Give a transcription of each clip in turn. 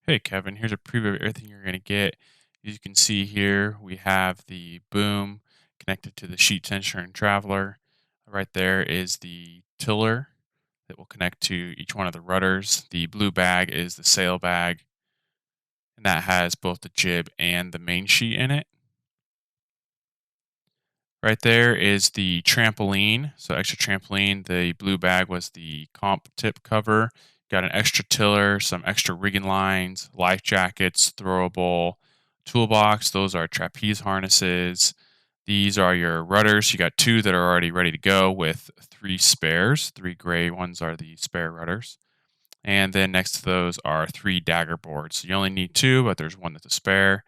Hey Kevin, here's a preview of everything you're going to get. As you can see here, we have the boom connected to the sheet tensioner and traveler. Right there is the tiller that will connect to each one of the rudders. The blue bag is the sail bag, and that has both the jib and the main sheet in it. Right there is the trampoline. So extra trampoline. The blue bag was the comp tip cover. Got an extra tiller, some extra rigging lines, life jackets, throwable toolbox. Those are trapeze harnesses. These are your rudders. You got two that are already ready to go with three spares. Three gray ones are the spare rudders. And then next to those are three dagger boards. So you only need two, but there's one that's a spare.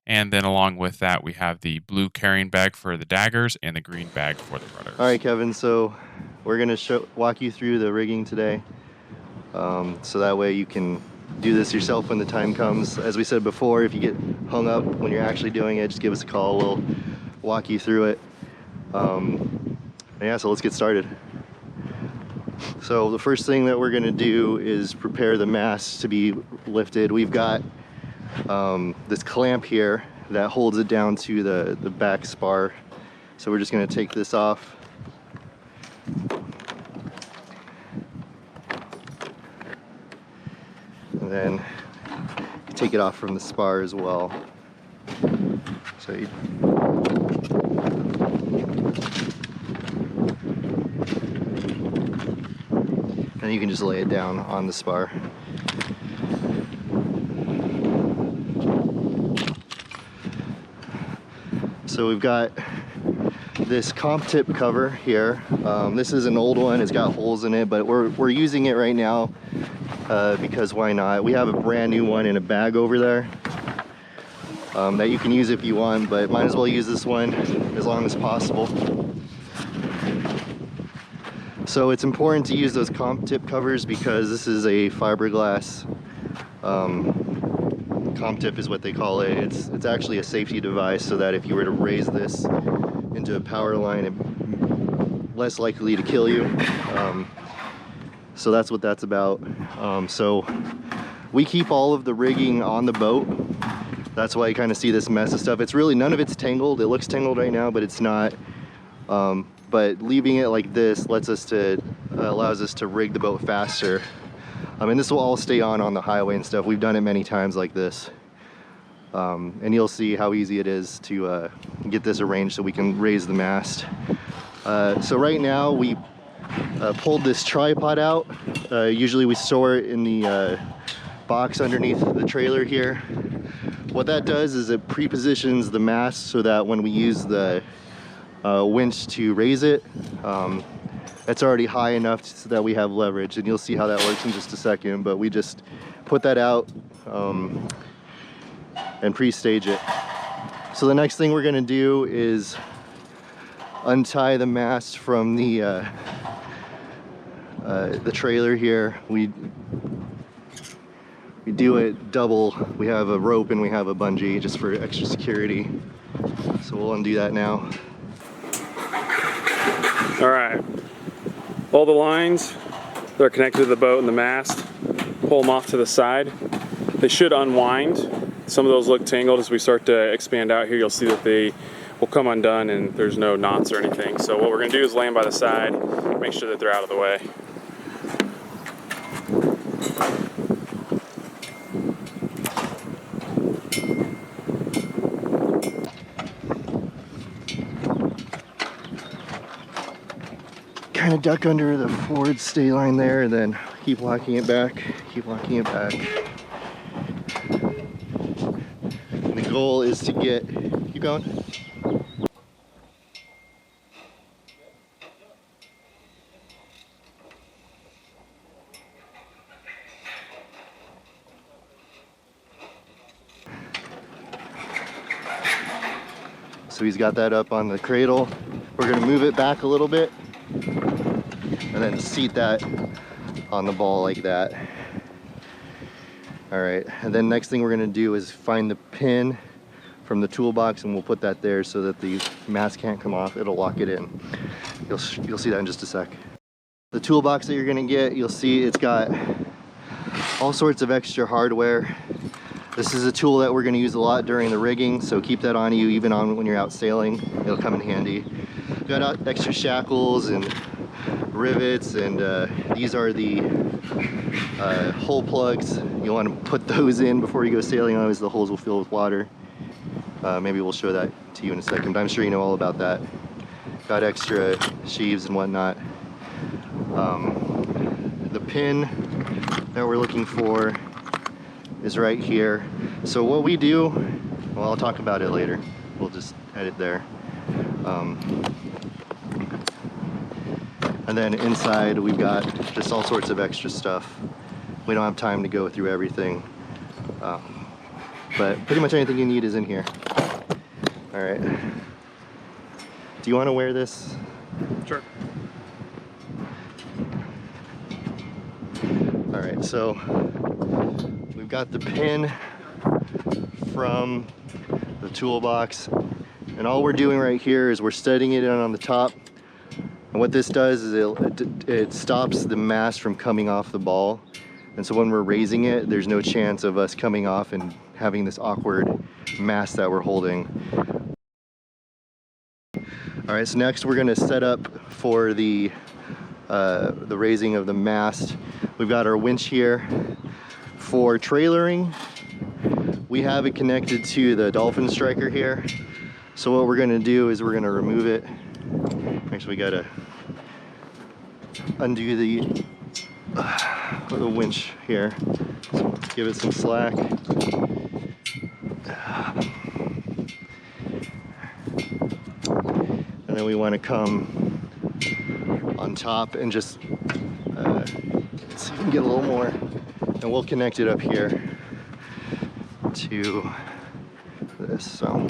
And then along with that, we have the blue carrying bag for the daggers and the green bag for the rudders. All right, Kevin, so we're gonna walk you through the rigging today. So that way you can do this yourself when the time comes. As we said before, if you get hung up when you're actually doing it, just give us a call. We'll walk you through it. Yeah, so let's get started. So the first thing that we're gonna do is prepare the mast to be lifted. We've got this clamp here that holds it down to the back spar. So we're just gonna take this off. And then take it off from the spar as well. So and you can just lay it down on the spar. So we've got this comp tip cover here. This is an old one, it's got holes in it, but we're using it right now because why not? We have a brand new one in a bag over there that you can use if you want, but might as well use this one as long as possible. So it's important to use those comp tip covers because this is a fiberglass. Comp tip is what they call it. It's actually a safety device so that if you were to raise this into a power line, it's less likely to kill you. So that's what that's about. So we keep all of the rigging on the boat. That's why you kind of see this mess of stuff. It's really, none of it's tangled. It looks tangled right now, but it's not. But leaving it like this allows us to rig the boat faster. And this will all stay on the highway and stuff. We've done it many times like this. And you'll see how easy it is to get this arranged so we can raise the mast. So right now we pulled this tripod out. Usually we store it in the box underneath the trailer here. What that does is it pre-positions the mast so that when we use the winch to raise it, it's already high enough so that we have leverage, and you'll see how that works in just a second. But we just put that out and pre-stage it. So the next thing we're going to do is untie the mast from the trailer here. We do it double. We have a rope and we have a bungee just for extra security. So we'll undo that now. All right, all the lines that are connected to the boat and the mast, pull them off to the side. They should unwind. Some of those look tangled. As we start to expand out here, you'll see that they will come undone and there's no knots or anything. So what we're gonna do is lay them by the side, make sure that they're out of the way. Kind of duck under the forward stay line there and then keep locking it back, keep locking it back. And the goal is to keep going. So he's got that up on the cradle. We're gonna move it back a little bit and then seat that on the ball like that. All right, and then next thing we're gonna do is find the pin from the toolbox and we'll put that there so that the mast can't come off. It'll lock it in. You'll see that in just a sec. The toolbox that you're gonna get, you'll see it's got all sorts of extra hardware. This is a tool that we're going to use a lot during the rigging, so keep that on you even on when you're out sailing. It'll come in handy. Got extra shackles and rivets, and these are the hole plugs. You want to put those in before you go sailing, otherwise the holes will fill with water. Maybe we'll show that to you in a second, but I'm sure you know all about that. Got extra sheaves and whatnot. The pin that we're looking for is right here. So what we do, well, I'll talk about it later. We'll just edit there. And then inside we've got just all sorts of extra stuff. We don't have time to go through everything. But pretty much anything you need is in here. All right. Do you want to wear this? Sure. All right, so we've got the pin from the toolbox, and all we're doing right here is we're setting it in on the top. And what this does is it stops the mast from coming off the ball. And so when we're raising it, there's no chance of us coming off and having this awkward mast that we're holding. All right, so next we're gonna set up for the raising of the mast. We've got our winch here. For trailering, we have it connected to the dolphin striker here. So what we're gonna do is we're gonna remove it. Actually, we gotta undo the winch here. So give it some slack. And then we want to come on top and just let's see if we can get a little more, and we'll connect it up here to this. So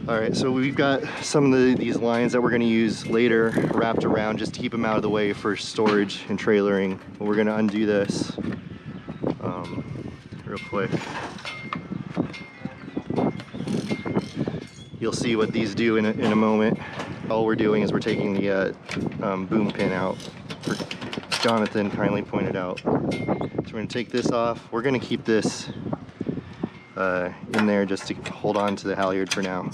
all right, so we've got some of these lines that we're going to use later wrapped around just to keep them out of the way for storage and trailering. But we're going to undo this real quick. You'll see what these do in a moment. All we're doing is we're taking the boom pin out. Jonathan kindly pointed out. So we're going to take this off. We're going to keep this in there just to hold on to the halyard for now.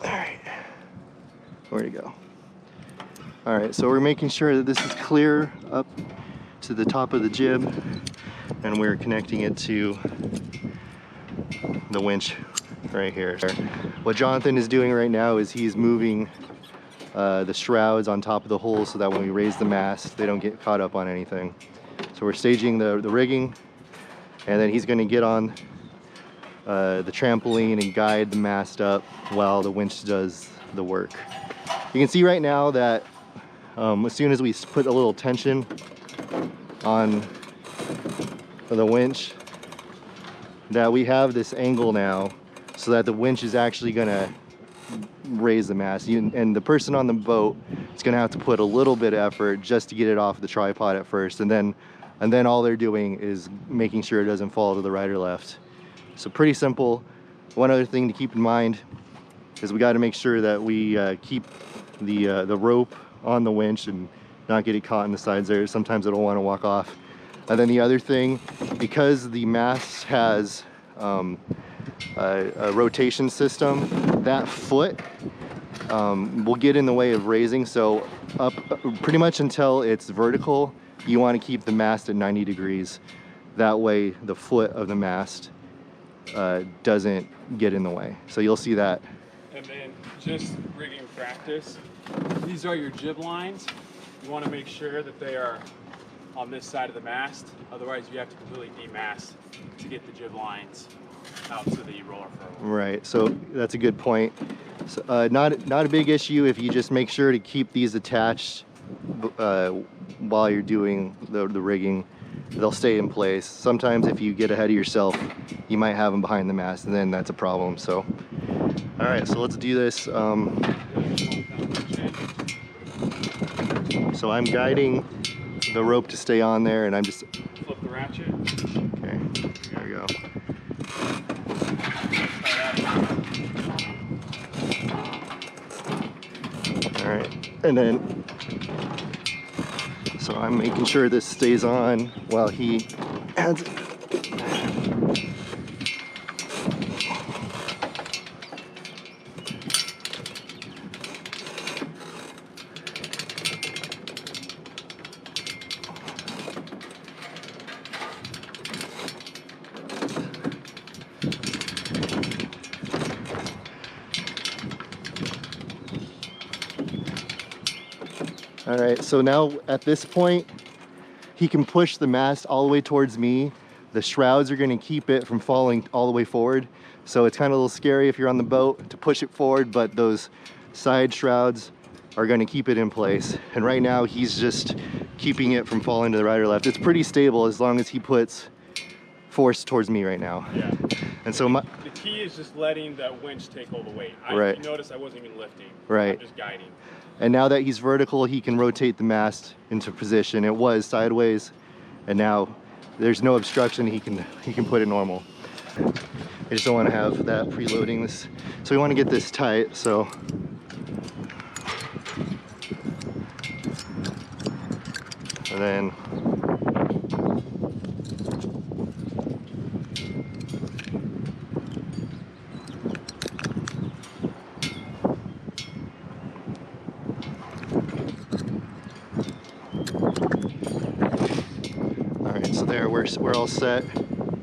All right, where'd it go? All right, so we're making sure that this is clear up to the top of the jib, and we're connecting it to the winch right here. What Jonathan is doing right now is he's moving the shrouds on top of the hole so that when we raise the mast, they don't get caught up on anything. So we're staging the rigging, and then he's going to get on the trampoline and guide the mast up while the winch does the work. You can see right now that as soon as we put a little tension on the winch, that we have this angle now so that the winch is actually going to raise the mast. And the person on the boat is going to have to put a little bit of effort just to get it off the tripod at first, and then all they're doing is making sure it doesn't fall to the right or left. So pretty simple. One other thing to keep in mind is we got to make sure that we keep the rope on the winch and not get it caught in the sides there. Sometimes it'll want to walk off. And then the other thing, because the mast has a rotation system, that foot will get in the way of raising. So up pretty much until it's vertical, you want to keep the mast at 90 degrees. That way the foot of the mast doesn't get in the way. So you'll see that. And then just rigging practice, these are your jib lines. You want to make sure that they are on this side of the mast. Otherwise you have to completely demast to get the jib lines out to the roller furl. Right, so that's a good point. So, not a big issue if you just make sure to keep these attached while you're doing the rigging. They'll stay in place. Sometimes if you get ahead of yourself, you might have them behind the mast, and then that's a problem. So, all right, so let's do this. So I'm guiding the rope to stay on there, and I'm just flip the ratchet. Okay, there we go. All right, and then So I'm making sure this stays on while he adds it. All right, so now at this point, he can push the mast all the way towards me. The shrouds are gonna keep it from falling all the way forward. So it's kind of a little scary if you're on the boat to push it forward, but those side shrouds are gonna keep it in place. And right now he's just keeping it from falling to the right or left. It's pretty stable as long as he puts force towards me right now. Yeah. And so the key is just letting that winch take all the weight. Right. You notice I wasn't even lifting. Right. I'm just guiding. And now that he's vertical, he can rotate the mast into position. It was sideways, and now there's no obstruction. He can put it normal. I just don't want to have that preloading this. So we want to get this tight. So and then so there, we're all set.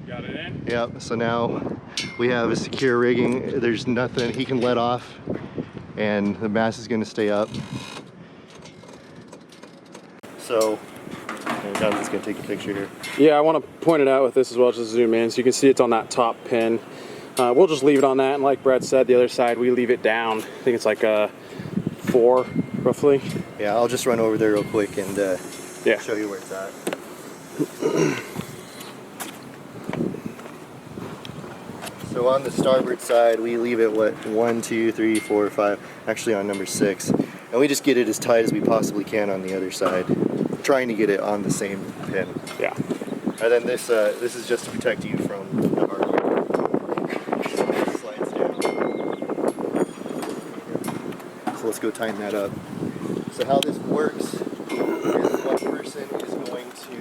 Got it in? Yep, so now we have a secure rigging. There's nothing he can let off, and the mast is going to stay up. So, Jonathan's going to take a picture here. Yeah, I want to point it out with this as well, just zoom in. So you can see it's on that top pin. We'll just leave it on that, and like Brad said, the other side, we leave it down. I think it's like a 4, roughly. Yeah, I'll just run over there real quick and yeah, show you where it's at. So on the starboard side, we leave it, what, 1, 2, 3, 4, 5, actually on number 6. And we just get it as tight as we possibly can on the other side, trying to get it on the same pin. Yeah. And then this is just to protect you from the hard. It slides down. So let's go tighten that up. So how this works is one person is going to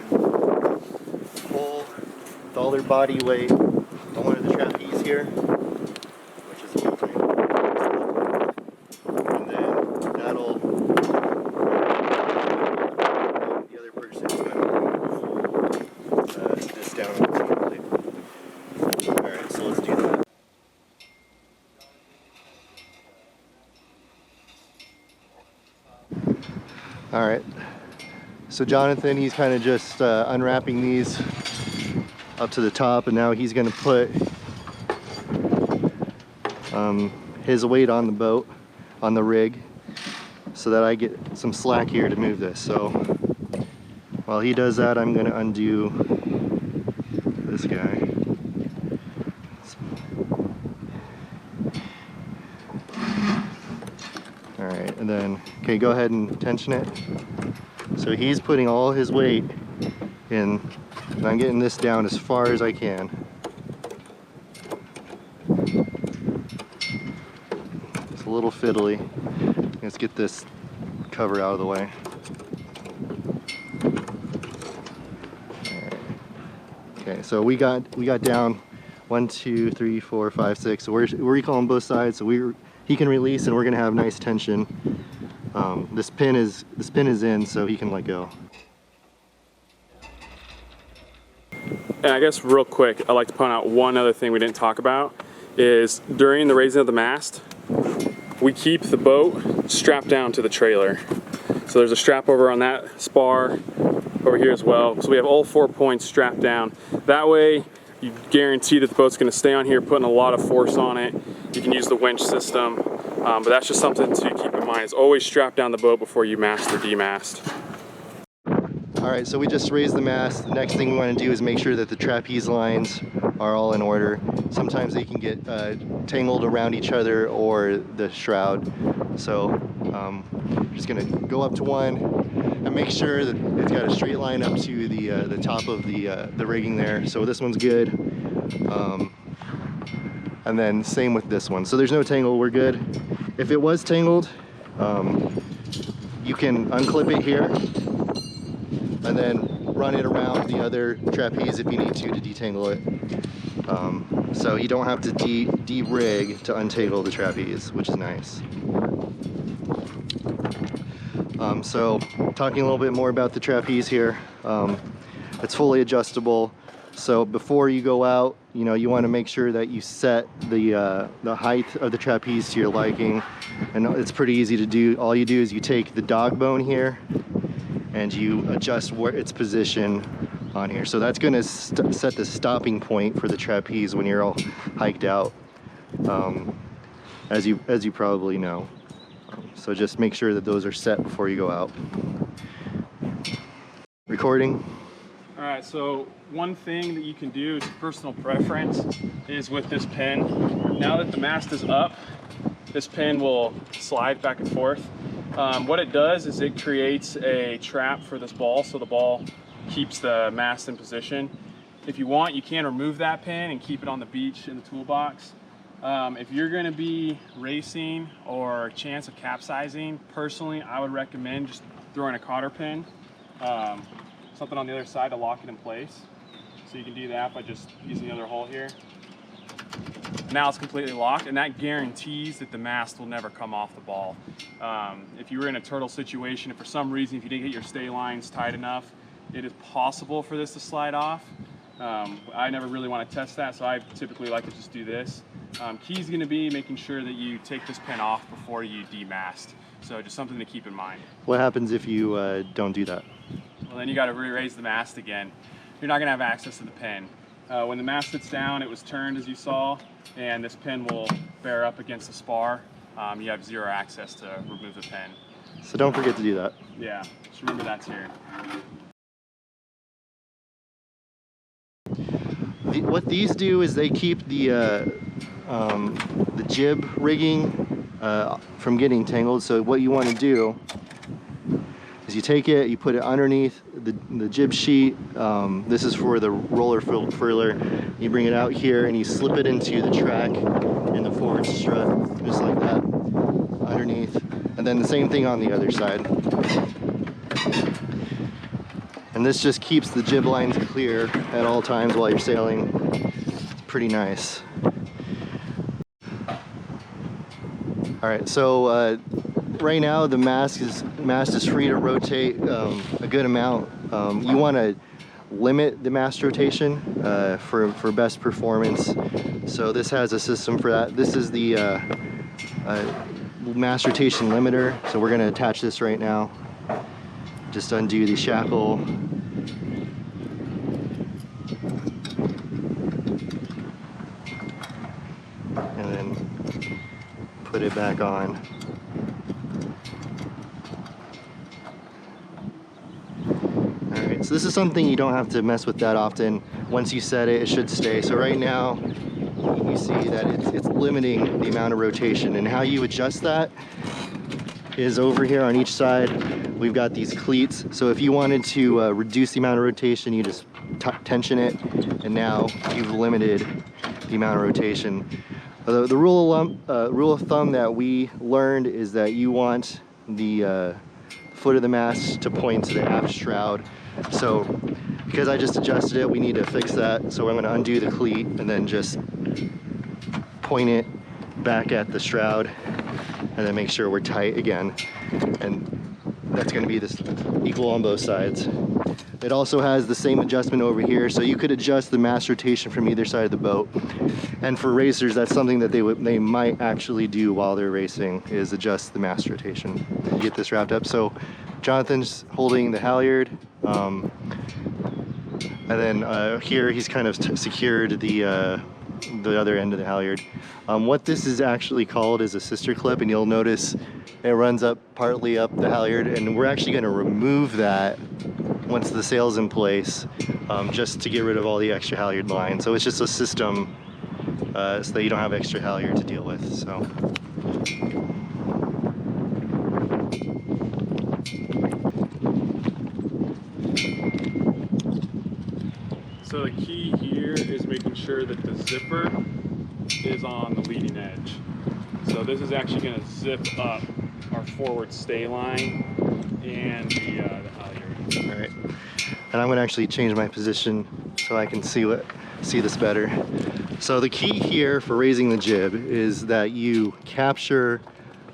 pull with all their body weight on one of the trapeze here, which is a little tight. And then that'll, the other person is going to move this down on the same plate. Alright, so let's do that. Alright, so Jonathan, he's kind of just unwrapping these up to the top, and now he's going to put his weight on the boat, on the rig, so that I get some slack here to move this. So while he does that, I'm going to undo this guy. Alright, and then, okay, go ahead and tension it. So he's putting all his weight in, and I'm getting this down as far as I can. It's a little fiddly. Let's get this cover out of the way. Alright. Okay, so we got down 1, 2, 3, 4, 5, 6. So we're recalling both sides. So he can release, and we're gonna have nice tension. This pin is in, so he can let go. And I guess real quick, I'd like to point out one other thing we didn't talk about is during the raising of the mast, we keep the boat strapped down to the trailer. So there's a strap over on that spar over here as well. So we have all 4 points strapped down. That way you guarantee that the boat's going to stay on here, putting a lot of force on it. You can use the winch system, but that's just something to keep in mind. Is always strap down the boat before you mast or demast. All right, so we just raised the mast. The next thing we want to do is make sure that the trapeze lines are all in order. Sometimes they can get tangled around each other or the shroud. So I'm just gonna go up to one and make sure that it's got a straight line up to the top of the rigging there. So this one's good. And then same with this one. So there's no tangle, we're good. If it was tangled, you can unclip it here. and then run it around the other trapeze if you need to detangle it. So you don't have to de-rig to untangle the trapeze, which is nice. So talking a little bit more about the trapeze here, it's fully adjustable. So before you go out, you know, you want to make sure that you set the height of the trapeze to your liking, and it's pretty easy to do. All you do is you take the dog bone here and you adjust where its position on here. So that's going to set the stopping point for the trapeze when you're all hiked out, as you probably know. So just make sure that those are set before you go out. Recording. All right, so one thing that you can do is personal preference is with this pin. Now that the mast is up, this pin will slide back and forth. What it does is it creates a trap for this ball, so the ball keeps the mast in position. If you want, you can remove that pin and keep it on the beach in the toolbox. If you're going to be racing or chance of capsizing, personally, I would recommend just throwing a cotter pin, something on the other side to lock it in place. So you can do that by just using the other hole here. Now it's completely locked, and that guarantees that the mast will never come off the ball. If you were in a turtle situation, if for some reason, if you didn't get your stay lines tight enough, it is possible for this to slide off. I never really want to test that, so I typically like to just do this. Key is going to be making sure that you take this pin off before you demast. So just something to keep in mind. What happens if you don't do that? Well, then you got to re-raise the mast again. You're not going to have access to the pin. When the mast sits down, it was turned as you saw, and this pin will bear up against the spar. You have zero access to remove the pin. So don't forget to do that. Yeah, just remember that's here. What these do is they keep the jib rigging from getting tangled. So what you want to do is you take it, you put it underneath the jib sheet. This is for the roller furler. You bring it out here and you slip it into the track in the forward strut, just like that, underneath. And then the same thing on the other side. And this just keeps the jib lines clear at all times while you're sailing. It's pretty nice. All right, so right now the mast is free to rotate a good amount. You want to limit the mast rotation for best performance. So this has a system for that. This is the mast rotation limiter. So we're going to attach this right now. Just undo the shackle. And then put it back on. Alright, so this is something you don't have to mess with that often. Once you set it, it should stay. So right now, you see that it's limiting the amount of rotation. And how you adjust that is over here on each side. We've got these cleats. So if you wanted to reduce the amount of rotation, you just tension it, and now you've limited the amount of rotation. The rule of thumb that we learned is that you want the foot of the mast to point to the aft shroud. So because I just adjusted it, we need to fix that. So I'm going to undo the cleat and then just point it back at the shroud, and then make sure we're tight again. And that's going to be this equal on both sides. It also has the same adjustment over here, so you could adjust the mast rotation from either side of the boat. And for racers, that's something that they might actually do while they're racing, is adjust the mast rotation. Get this wrapped up. So Jonathan's holding the halyard, and then here he's kind of secured the other end of the halyard. What this is actually called is a sister clip, and you'll notice it runs up partly up the halyard, and we're actually going to remove that once the sail's in place, just to get rid of all the extra halyard line. So it's just a system so that you don't have extra halyard to deal with. So the key here is making sure that the zipper is on the leading edge. So this is actually going to zip up our forward stay line and the halyard. All right. And I'm gonna actually change my position so I can see this better. So the key here for raising the jib is that you capture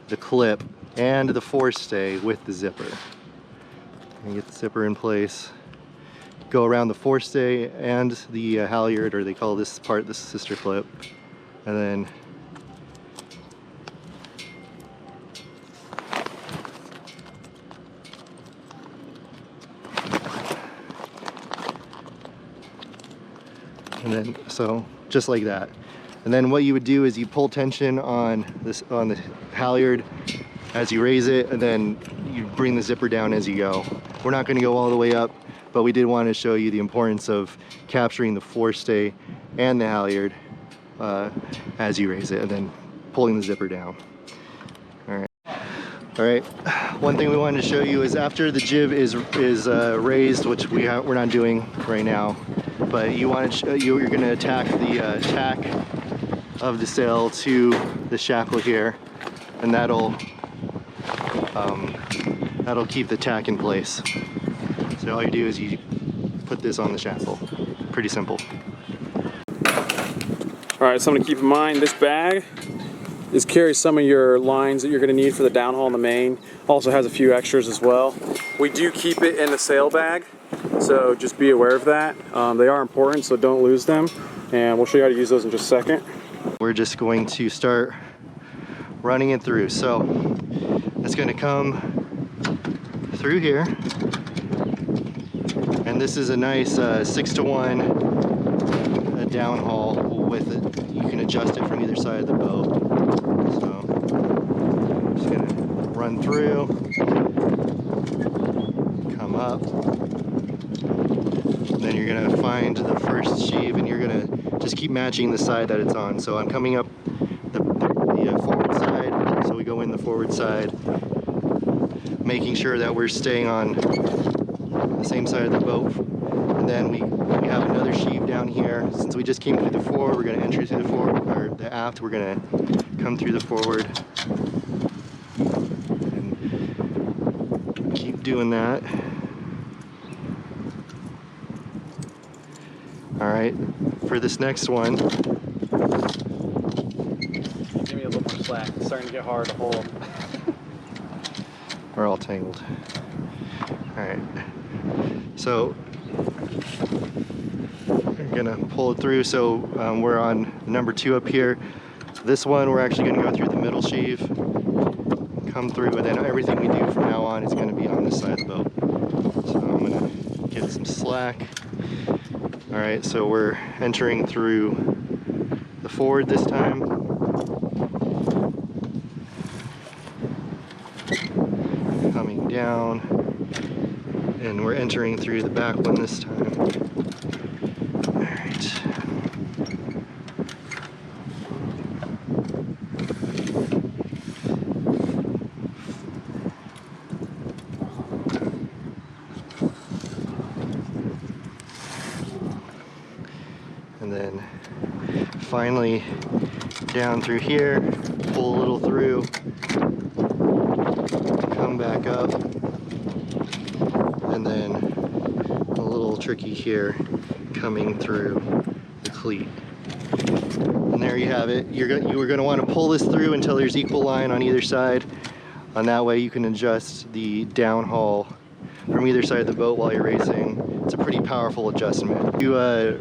the clip and the forestay with the zipper. And get the zipper in place. Go around the forestay and the halyard, or they call this part the sister clip, and then so just like that. And then what you would do is you pull tension on the halyard as you raise it, and then you bring the zipper down as you go. We're not going to go all the way up, but we did want to show you the importance of capturing the forestay and the halyard as you raise it, and then pulling the zipper down. All right. One thing we wanted to show you is after the jib is raised, which we're not doing right now, but you're going to attack the tack of the sail to the shackle here, and that'll keep the tack in place. So all you do is you put this on the shackle. Pretty simple. All right, something to keep in mind, this bag carries some of your lines that you're going to need for the downhaul in the main. Also has a few extras as well. We do keep it in the sail bag, so just be aware of that. They are important, so don't lose them. And we'll show you how to use those in just a second. We're just going to start running it through. So it's going to come through here, and this is a nice 6-to-1 downhaul with it. You can adjust it from either side of the boat. So I'm just going to run through, come up, and then you're going to find the first sheave, and you're going to just keep matching the side that it's on. So I'm coming up the forward side, so we go in the forward side, making sure that we're staying on the same side of the boat. And then we have another sheave down here. Since we just came through the forward, we're going to enter through the forward, or the aft, we're going to come through the forward. And keep doing that. All right, for this next one. Give me a little more slack. It's starting to get hard to hold. We're all tangled. All right, so we're gonna pull it through. So we're on number 2 up here. This one, we're actually gonna go through the middle sheave, come through, and then everything we do from now on is gonna be on this side of the boat. So I'm gonna get some slack. All right, so we're entering through the forward this time. Coming down, and we're entering through the back one this time. All right. And then finally down through here, pull a little through, come back up, and then a little tricky here, coming through the cleat. And there you have it. You are going to want to pull this through until there's equal line on either side. And that way you can adjust the downhaul from either side of the boat while you're racing. It's a pretty powerful adjustment. You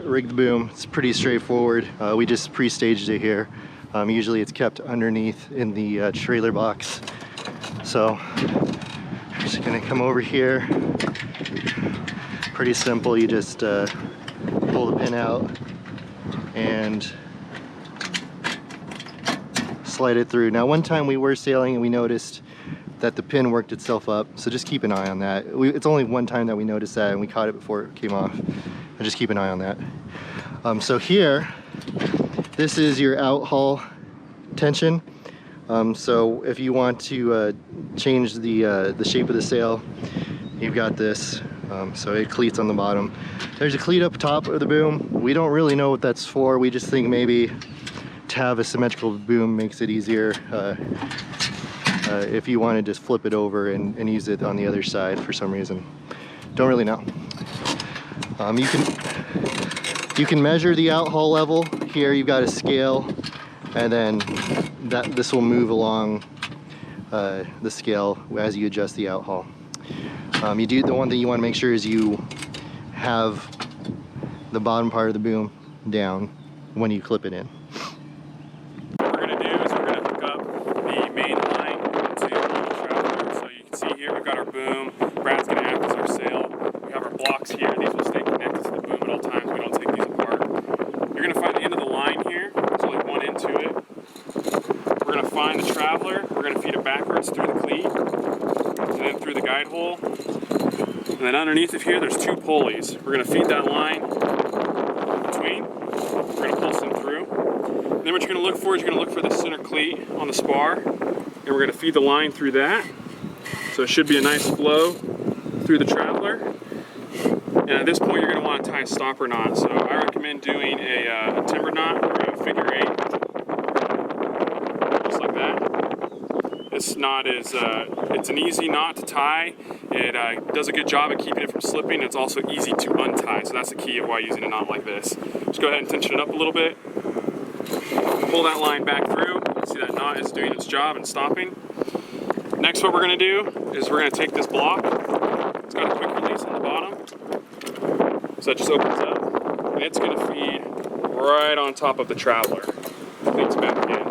rig the boom, it's pretty straightforward. We just pre-staged it here. Usually it's kept underneath in the trailer box. So I'm just gonna come over here. Pretty simple, you just pull the pin out and slide it through. Now one time we were sailing and we noticed that the pin worked itself up, so just keep an eye on that. It's only one time that we noticed that, and we caught it before it came off. But just keep an eye on that. So here, this is your outhaul tension. So if you want to change the shape of the sail, you've got this. So it cleats on the bottom. There's a cleat up top of the boom. We don't really know what that's for. We just think maybe to have a symmetrical boom makes it easier. If you want to just flip it over and use it on the other side for some reason. Don't really know. You can measure the outhaul level. Here you've got a scale, and then this will move along the scale as you adjust the outhaul. The one thing you want to make sure is you have the bottom part of the boom down when you clip it in. What we're going to do is we're going to hook up the main line to the traveler. So you can see here we've got our boom. Brad's going to act as our sail. We have our blocks here. These will stay connected to the boom at all times. We don't take these apart. You're going to find the end of the line here. There's only one end to it. We're going to find the traveler. We're going to feed it backwards through the cleat and then through the guide hole. And then underneath of here, there's two pulleys. We're going to feed that line between. We're going to pull some through. And then what you're going to look for is you're going to look for the center cleat on the spar. And we're going to feed the line through that. So it should be a nice flow through the traveler. And at this point, you're going to want to tie a stopper knot. So I recommend doing a timber knot or a figure 8. Just like that. This knot is, it's an easy knot to tie. It does a good job at keeping it from slipping. It's also easy to untie. So that's the key of why using a knot like this. Just go ahead and tension it up a little bit. Pull that line back through. See that knot is doing its job and stopping. Next, what we're going to do is we're going to take this block. It's got a quick release on the bottom. So it just opens up, and it's going to feed right on top of the traveler. Cleats back in.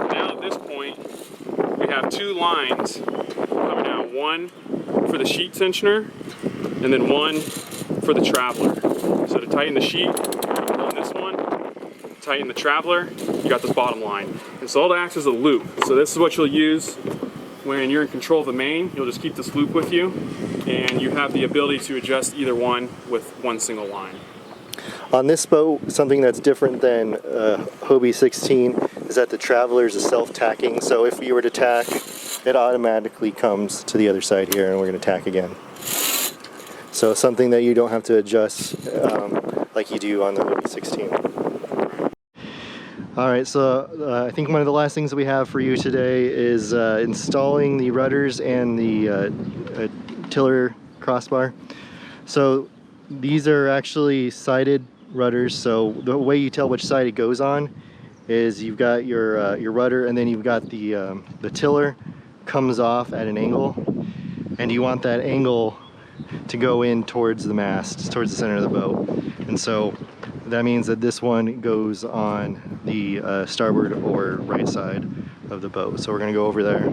Now at this point, we have two lines coming out. One for the sheet tensioner, and then one for the traveler. So to tighten the sheet, on this one, tighten the traveler, you got this bottom line. And so all that acts as a loop. So this is what you'll use when you're in control of the main. You'll just keep this loop with you, and you have the ability to adjust either one with one single line. On this boat, something that's different than Hobie 16 is that the Traveler is a self-tacking. So if you were to tack, it automatically comes to the other side here, and we're going to tack again. So something that you don't have to adjust like you do on the Hobie 16. All right, so I think one of the last things that we have for you today is installing the rudders and the tiller crossbar. So these are actually sided rudders. So the way you tell which side it goes on is you've got your rudder, and then you've got the tiller comes off at an angle, and you want that angle to go in towards the mast, towards the center of the boat. And so that means that this one goes on the starboard or right side of the boat. So we're going to go over there.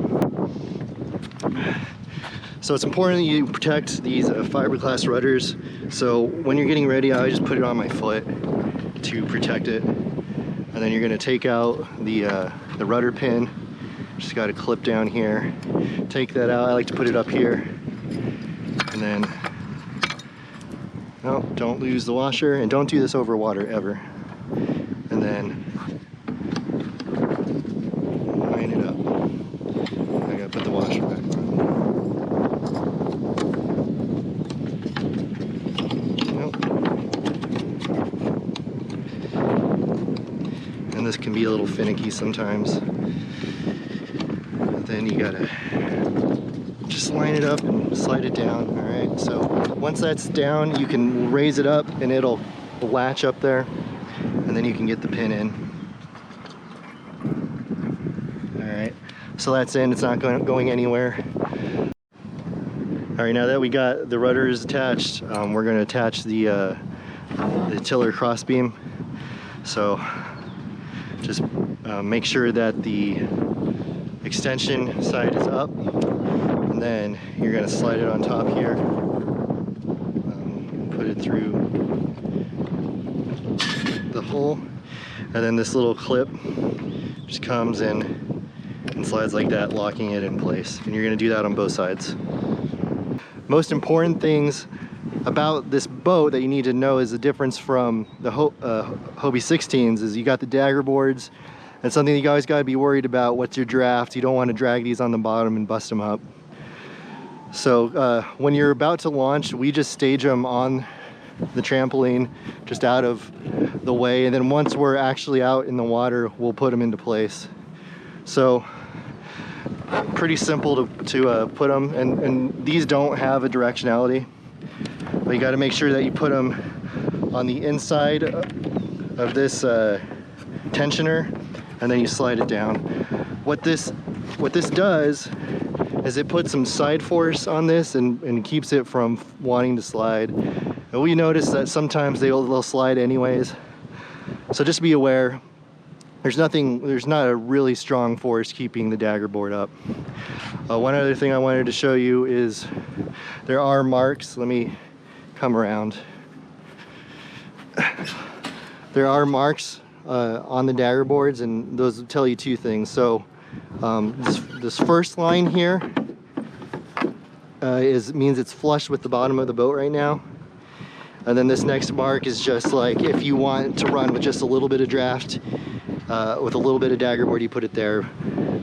So it's important that you protect these fiberglass rudders. So when you're getting ready, I just put it on my foot to protect it. And then you're going to take out the rudder pin. Just got a clip down here. Take that out. I like to put it up here. And then, no, don't lose the washer, and don't do this over water ever. And then line it up. I gotta put the washer back on. Nope. And this can be a little finicky sometimes. But then you gotta just line it up and slide it down. All right, so once that's down, you can raise it up and it'll latch up there, and then you can get the pin in. All right, so that's in. It's not going anywhere. All right, now that we got the rudders attached, we're going to attach the tiller crossbeam. So just make sure that the extension side is up, and then you're going to slide it on top here, put it through the hole, and then this little clip just comes in and slides like that, locking it in place. And you're going to do that on both sides. Most important things about this boat that you need to know is the difference from the Hobie 16s is you got the Daggerboards. And something you always got to be worried about, what's your draft? You don't want to drag these on the bottom and bust them up. So when you're about to launch, we just stage them on the trampoline, just out of the way. And then once we're actually out in the water, we'll put them into place. So pretty simple to put them. And these don't have a directionality. But you got to make sure that you put them on the inside of this tensioner, and then you slide it down. What this does is it puts some side force on this and keeps it from wanting to slide. And we notice that sometimes they'll slide anyways. So just be aware. There's not a really strong force keeping the Daggerboard up. One other thing I wanted to show you is there are marks. Let me come around. There are marks on the Daggerboards, and those tell you two things. So this first line here means it's flush with the bottom of the boat right now. And then this next mark is just like if you want to run with just a little bit of draft, with a little bit of Daggerboard, you put it there.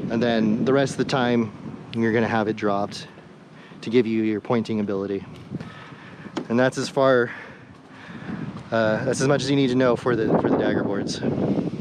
And then the rest of the time, you're gonna have it dropped to give you your pointing ability. And that's as much as you need to know for the Daggerboards.